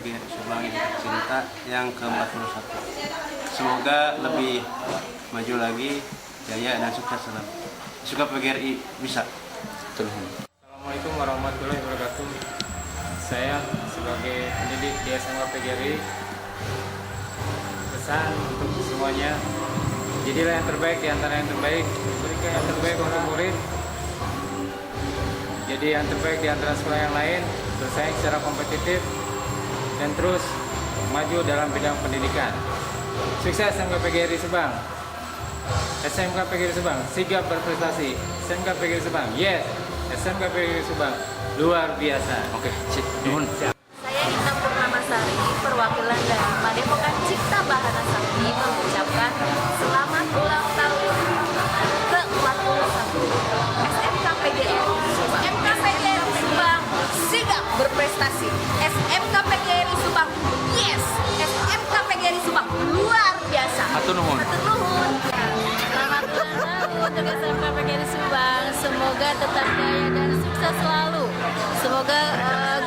PGRI Subang yang tercinta yang ke-41. Semoga lebih maju lagi, jaya dan sukses selalu. Semoga PGRI bisa. Assalamualaikum warahmatullahi wabarakatuh. Saya sebagai pendidik di SMK PGRI, pesan untuk semuanya, jadilah yang terbaik di antara yang terbaik, berikan yang terbaik untuk murid. Jadi yang terbaik di antara sekolah yang lain, bersaing secara kompetitif, dan terus maju dalam bidang pendidikan. Sukses SMK PGRI Subang. SMK PGRI Subang, sigap berprestasi. SMK PGRI Subang, yes. SMK PGRI Subang, luar biasa. Oke, sip. Nuhun. Saya Ina Purnamasari, perwakilan dari Padepokan Cipta Bahana Sakti mengucapkan selamat ulang tahun ke-41 SMK PGRI Subang. SMK PGRI Subang, sigap berprestasi. SMK PGRI Subang, yes. SMK PGRI Subang, luar biasa. Hatur nuhun. Hatur nuhun. Selamat ulang tahun untuk SMK PGRI Subang. Semoga tetap jaya dan sukses selalu. Semoga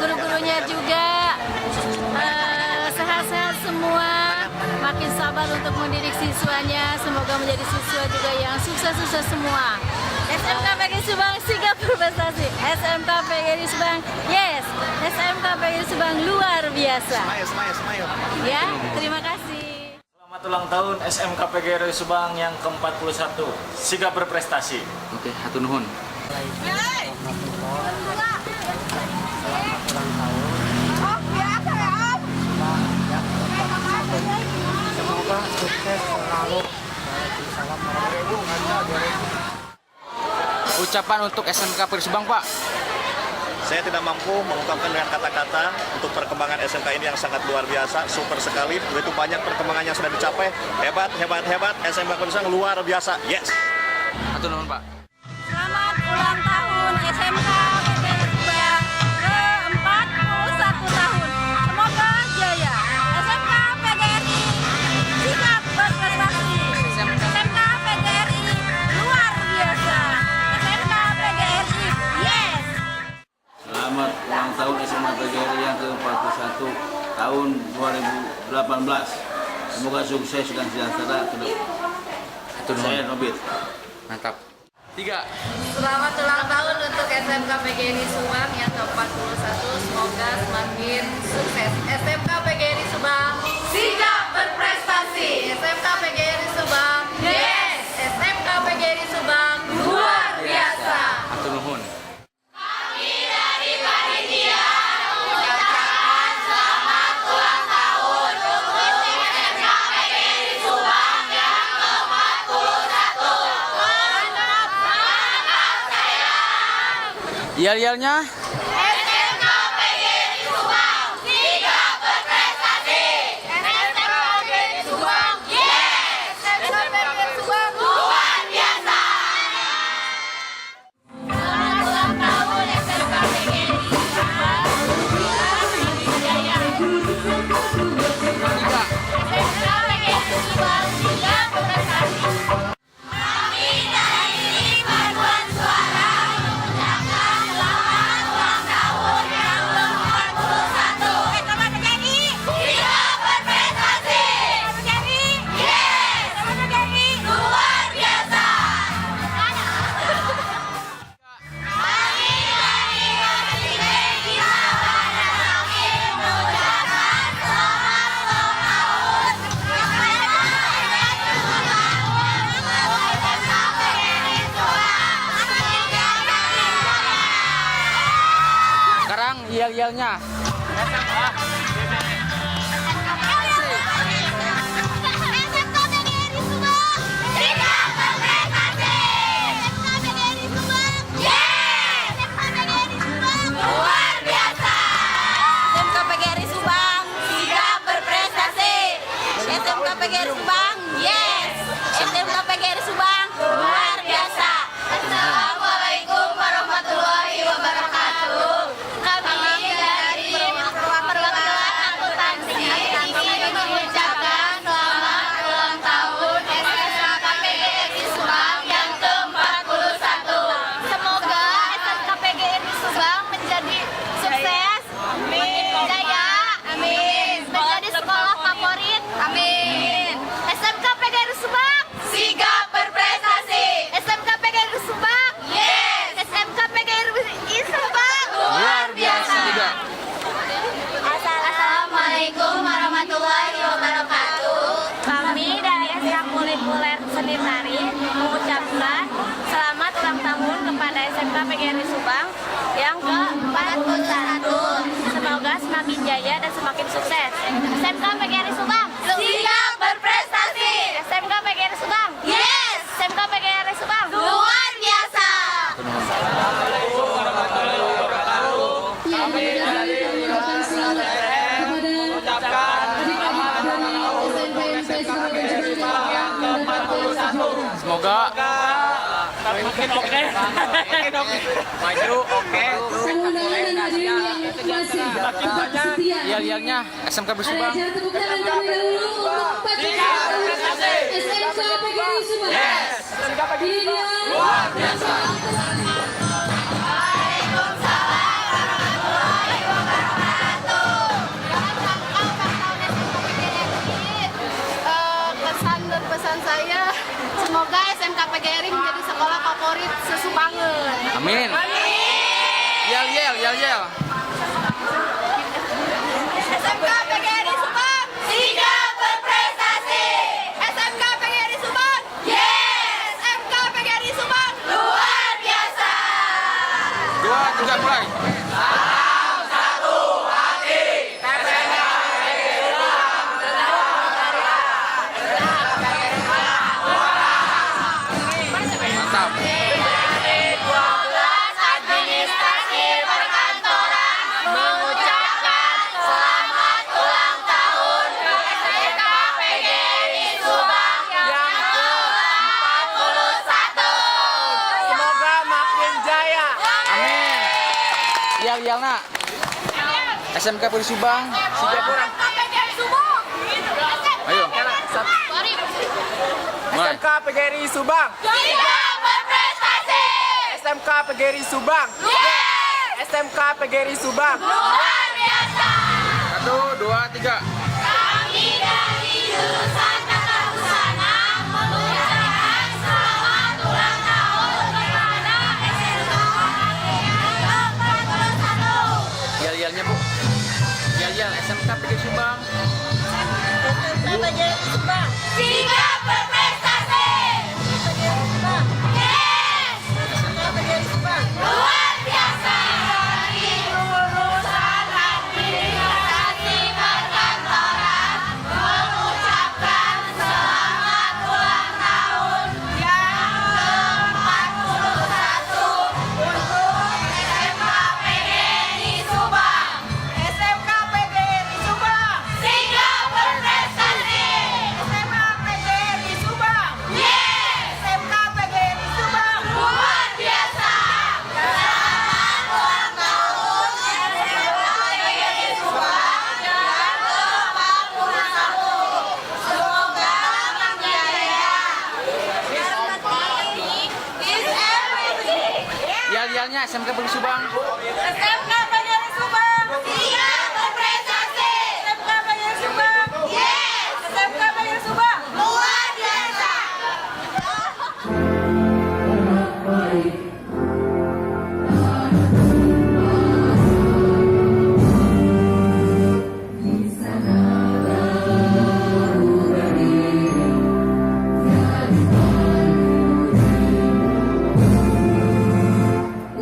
guru-gurunya juga sehat-sehat semua. Makin sabar untuk mendidik siswanya. Semoga menjadi siswa juga yang sukses-sukses semua. SMK PGRI Subang sigap berprestasi. SMK PGRI Subang, yes. SMK PGRI Subang luar biasa. Smile. Ya, terima kasih. Selamat ulang tahun SMK PGRI Subang yang ke-41. Sigap berprestasi. Oke, hatur nuhun. Semoga sukses selalu. Ucapan untuk SMK PGRI Subang, Pak. Saya tidak mampu mengungkapkan dengan kata-kata untuk perkembangan SMK ini yang sangat luar biasa, super sekali. Begitu banyak perkembangan yang sudah dicapai. Hebat. SMK PGRI Subang luar biasa. Yes. Hatur nuhun, Pak. Selamat ulang tahun SMK PGRI Subang ke-41 tahun. Semoga jaya. SMK PGRI sigap berprestasi. SMK PGRI luar biasa. SMK PGRI yes. Selamat ulang tahun SMK PGRI yang ke-41 tahun 2018. Semoga sukses dan sejahtera ke depan. Hatur nuhun. Saya Nobit. Mantap. 3. Selamat ulang tahun untuk SMK PGRI Subang yang ke-41. Semoga semakin sukses. SMK PGRI Subang, sigap berprestasi. SMK PGRI Subang, yes. SMK PGRI Subang, luar biasa. Hatur nuhun. Yel-yelnya. SMK PGRI Subang, sigap berprestasi. SMK PGRI Subang, yes. SMK PGRI Subang, luar biasa. Selamat ulang tahun SMK PGRI Subang. SMK PGRI Subang, sigap berprestasi. Kami dari Paduan Suara mengucapkan selamat ulang tahun yang ke-41. Selamat PGRI, sigap berprestasi. PGRI, yes. Selamat PGRI, luar biasa. Kami dari PGRI Sabana Sakti mengucapkan selamat ulang tahun yang Sekarang yel-yelnya. SMK PGRI Subang, sigap berprestasi. SMK PGRI Subang, yes. SMK PGRI Subang, luar biasa. Assalamualaikum warahmatullahi wabarakatuh. Kami dari perwakilan sukses. SMK PGRI Subang, siap berprestasi. SMK PGRI Subang, yes. SMK PGRI Subang, luar biasa. Semoga Mungkin oke. maju, oke. Undangan dan hadirin yang masih tetap setia. Yel-yelnya SMK Bersubang. Saya tepuk tangan terlebih dahulu untuk pasangan SMK PGRI Subang. Ini dia luar biasa. Kesan dan pesan saya, semoga SMK PGRI menjadi sekolah favorit sesubangan. Amin. Yel-yel. SMK PGRI Subang, siap berprestasi. SMK PGRI Subang, yes. SMK PGRI Subang, luar biasa. 2, 3, mulai. Mantap. Administrasi perkantoran mengucapkan selamat ulang tahun SMK PGRI Subang yang ke-41. Semoga makin jaya. Amin. Yel-yelna SMK PGRI Subang. SMK PGRI Subang. Ayo. Mulai. SMK PGRI Subang. Siap berprestasi. SMK PGRI Subang. Yes. SMK PGRI Subang. Luar biasa. 1, 2, 3. Kami dari jurusan Tata Busana mengucapkan selamat ulang tahun kepada SMK PGRI 41. Yel-yelnya, Bu. Yel-yel SMK PGRI Subang. SMK PGRI Subang. Siap berprestasi. Yes. SMK PGRI Subang. Luar biasa. Dari jurusan administrasi perkantoran mengucapkan selamat ulang tahun yang ke-41 untuk SMK PGRI Subang. SMK PGRI Subang. Siap berprestasi. SMK PGRI Subang. Yes. SMK PGRI Subang. Luar biasa. Selamat ulang tahun SMK PGRI Subang yang ke-41. Semoga menjaya. Is everything. Yel-yelnya SMK PGRI Subang. SMK PGRI Subang. Siap berprestasi. SMK PGRI Subang. Yes. SMK PGRI Subang. Luar biasa.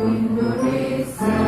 Indonesia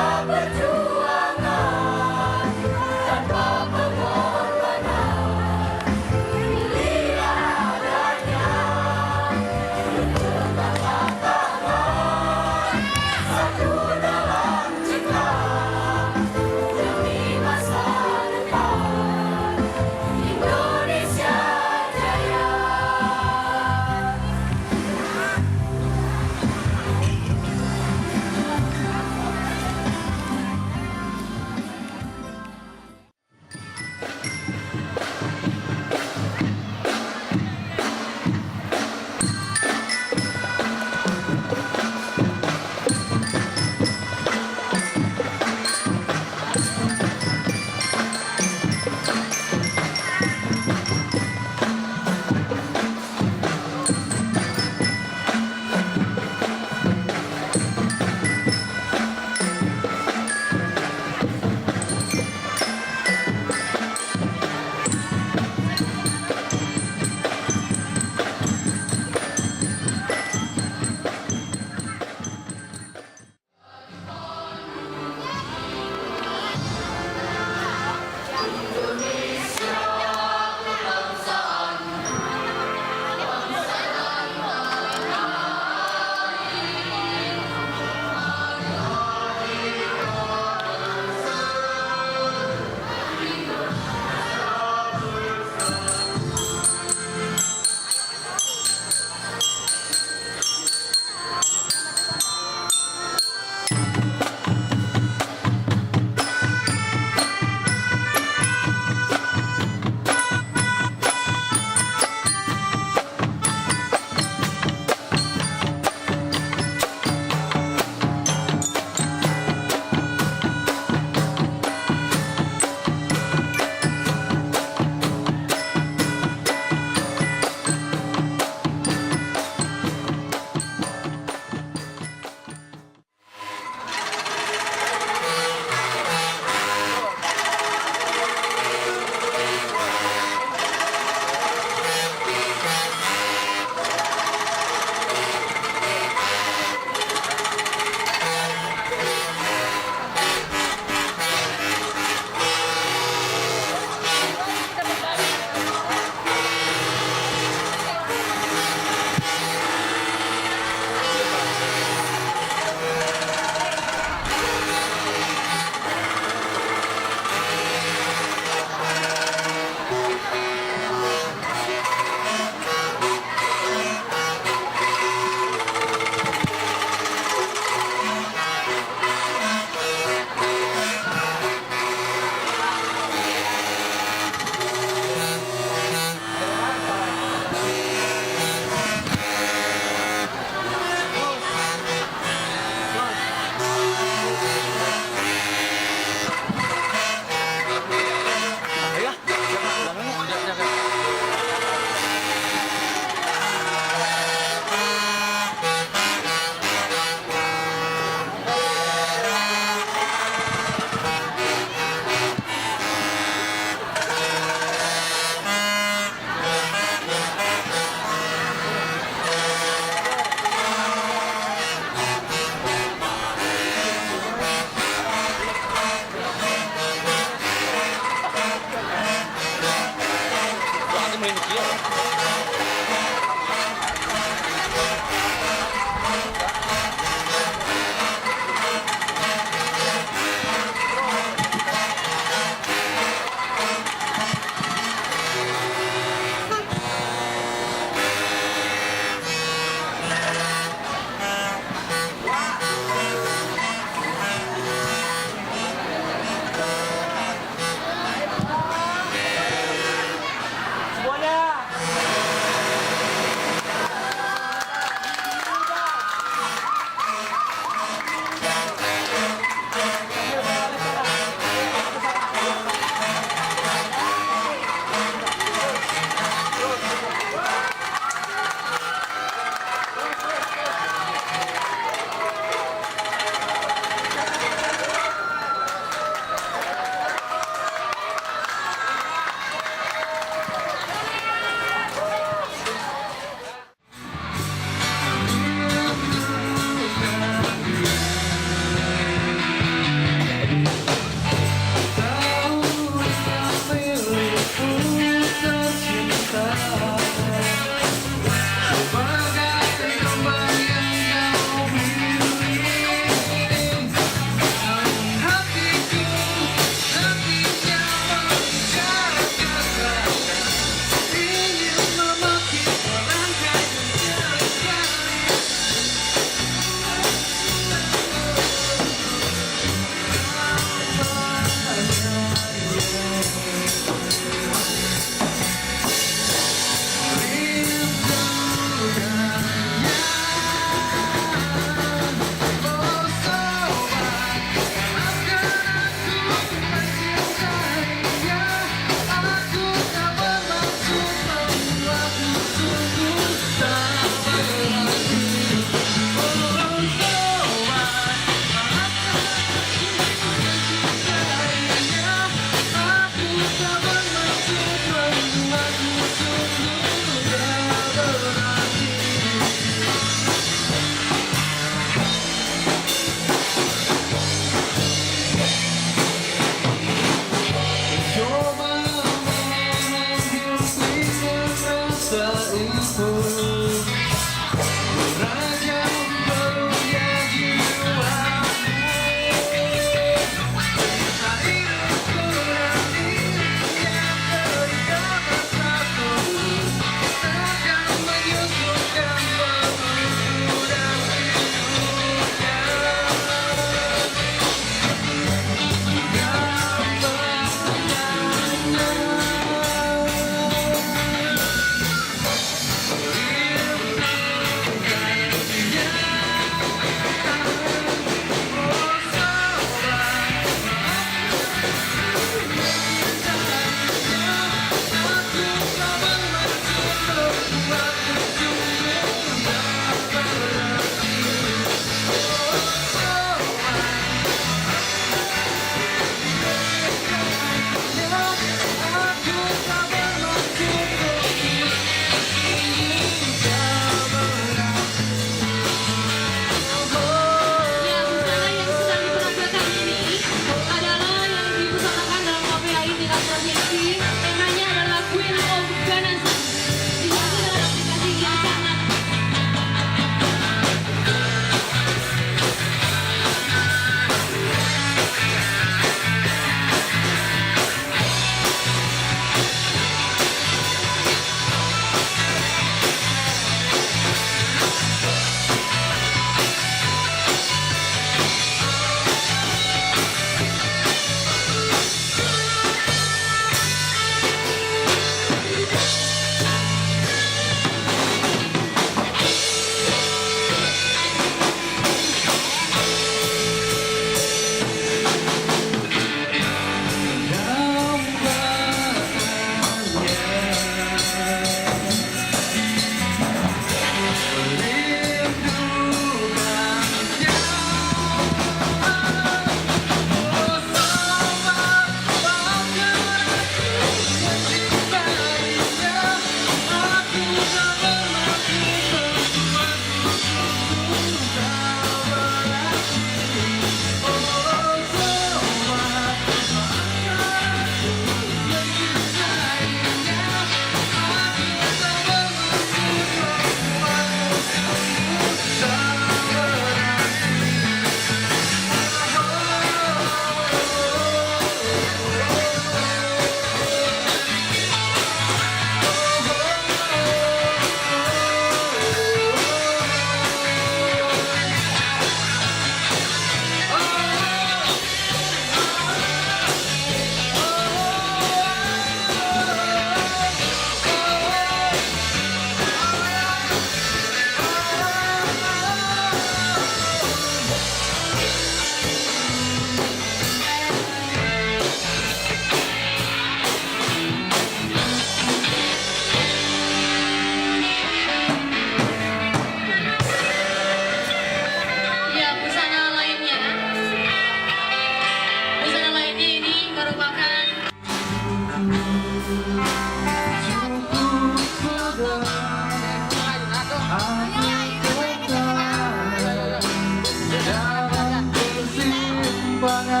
sumbangan